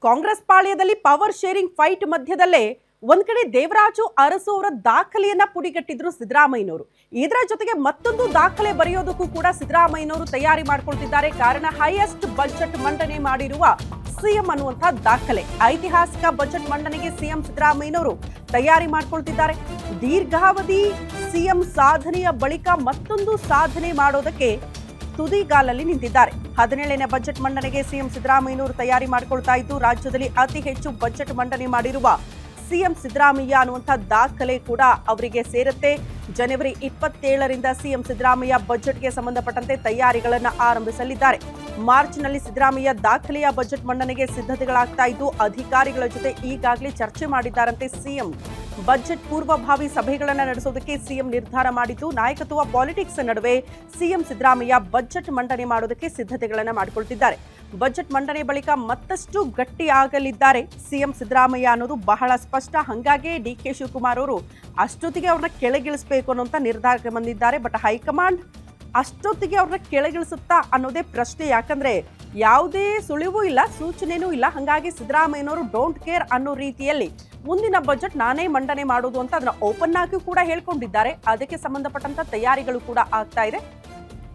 Congress ಪಾಳ್ಯದಲ್ಲಿ power sharing fight ಮಧ್ಯದಲ್ಲೇ ಒಂದ್ ಕಡೆ ದೇವರಾಜು ಅರಸು ಅವರ ದಾಖಲೆಯನ್ನ ಪುಡಿಗಟ್ಟಿದ್ರು ಸಿದ್ದರಾಮಯ್ಯನವರು. ಇದರ ಜೊತೆಗೆ ಮತ್ತೊಂದು ದಾಖಲೆ ಬರೆಯೋದಕ್ಕೂ ಕೂಡ ಸಿದ್ದರಾಮಯ್ಯನವರು ತಯಾರಿ ಮಾಡ್ಕೊಳ್ತಿದ್ದಾರೆ. ಕಾರಣ ಹೈಯೆಸ್ಟ್ ಬಜೆಟ್ ಮಂಡನೆ ಮಾಡಿರುವ ಸಿಎಂ ಅನ್ನುವಂಥ ದಾಖಲೆ. ಐತಿಹಾಸಿಕ ಬಜೆಟ್ ಮಂಡನೆಗೆ ಸಿಎಂ ಸಿದ್ದರಾಮಯ್ಯನವರು ತಯಾರಿ ಮಾಡ್ಕೊಳ್ತಿದ್ದಾರೆ. ದೀರ್ಘಾವಧಿ ಸಿಎಂ ಸಾಧನೆಯ ಬಳಿಕ ಮತ್ತೊಂದು ಸಾಧನೆ ಮಾಡೋದಕ್ಕೆ ತುದಿಗಾಲಲ್ಲಿ ನಿಂತಿದ್ದಾರೆ. 17ನೇ ಬಜೆಟ್ ಮಂಡನೆಗೆ ಸಿಎಂ ಸಿದ್ದರಾಮಯ್ಯನವರು ತಯಾರಿ ಮಾಡಿಕೊಳ್ತಾ ಇದ್ದು, ರಾಜ್ಯದಲ್ಲಿ ಅತಿ ಹೆಚ್ಚು ಬಜೆಟ್ ಮಂಡನೆ ಮಾಡಿರುವ ಸಿಎಂ ಸಿದ್ದರಾಮಯ್ಯ ಅನ್ನುವಂಥ ದಾಖಲೆ ಕೂಡ ಅವರಿಗೆ ಸೇರುತ್ತೆ. ಜನವರಿ 27ರಿಂದ ಸಿಎಂ ಸಿದ್ದರಾಮಯ್ಯ ಬಜೆಟ್ಗೆ ಸಂಬಂಧಪಟ್ಟಂತೆ ತಯಾರಿಗಳನ್ನು ಆರಂಭಿಸಲಿದ್ದಾರೆ. ಮಾರ್ಚ್ನಲ್ಲಿ ಸಿದ್ದರಾಮಯ್ಯ ದಾಖಲೆಯ ಬಜೆಟ್ ಮಂಡನೆಗೆ ಸಿದ್ಧತೆಗಳಾಗ್ತಾ ಇದ್ದು, ಅಧಿಕಾರಿಗಳ ಜೊತೆ ಈಗಾಗಲೇ ಚರ್ಚೆ ಮಾಡಿದ್ದಾರಂತೆ ಸಿಎಂ. ಬಜೆಟ್ ಪೂರ್ವಭಾವಿ ಸಭೆಗಳನ್ನು ನಡೆಸೋದಕ್ಕೆ ಸಿಎಂ ನಿರ್ಧಾರ ಮಾಡಿದ್ದು, ನಾಯಕತ್ವ ಪಾಲಿಟಿಕ್ಸ್ ನಡುವೆ ಸಿಎಂ ಸಿದ್ದರಾಮಯ್ಯ ಬಜೆಟ್ ಮಂಡನೆ ಮಾಡೋದಕ್ಕೆ ಸಿದ್ಧತೆಗಳನ್ನು ಮಾಡಿಕೊಳ್ತಿದ್ದಾರೆ. ಬಜೆಟ್ ಮಂಡನೆ ಬಳಿಕ ಮತ್ತಷ್ಟು ಗಟ್ಟಿಯಾಗಲಿದ್ದಾರೆ ಸಿಎಂ ಸಿದ್ದರಾಮಯ್ಯ ಅನ್ನೋದು ಬಹಳ ಸ್ಪಷ್ಟ. ಹಾಗಾಗಿ ಡಿಕೆ ಶಿವಕುಮಾರ್ ಅವರು ಅಷ್ಟೊತ್ತಿಗೆ ಅವ್ರನ್ನ ಕೆಳಗಿಳಿಸಬೇಕು ಅನ್ನೋಂಥ ನಿರ್ಧಾರಕ್ಕೆ ಬಂದಿದ್ದಾರೆ. ಬಟ್ ಹೈಕಮಾಂಡ್ ಅಷ್ಟೊತ್ತಿಗೆ ಅವ್ರನ್ನ ಕೆಳಗಿಳಿಸುತ್ತಾ ಅನ್ನೋದೇ ಪ್ರಶ್ನೆ. ಯಾಕಂದ್ರೆ ಯಾವುದೇ ಸುಳಿವೂ ಇಲ್ಲ, ಸೂಚನೆನೂ ಇಲ್ಲ. ಹಾಗಾಗಿ ಸಿದ್ದರಾಮಯ್ಯನವರು ಡೋಂಟ್ ಕೇರ್ ಅನ್ನೋ ರೀತಿಯಲ್ಲಿ ಮುಂದಿನ ಬಜೆಟ್ ನಾನೇ ಮಂಡನೆ ಮಾಡೋದು ಅಂತ ಅದನ್ನ ಓಪನ್ ಆಗಿ ಕೂಡ ಹೇಳ್ಕೊಂಡಿದ್ದಾರೆ. ಅದಕ್ಕೆ ಸಂಬಂಧಪಟ್ಟಂತ ತಯಾರಿಗಳು ಕೂಡ ಆಗ್ತಾ ಇದೆ.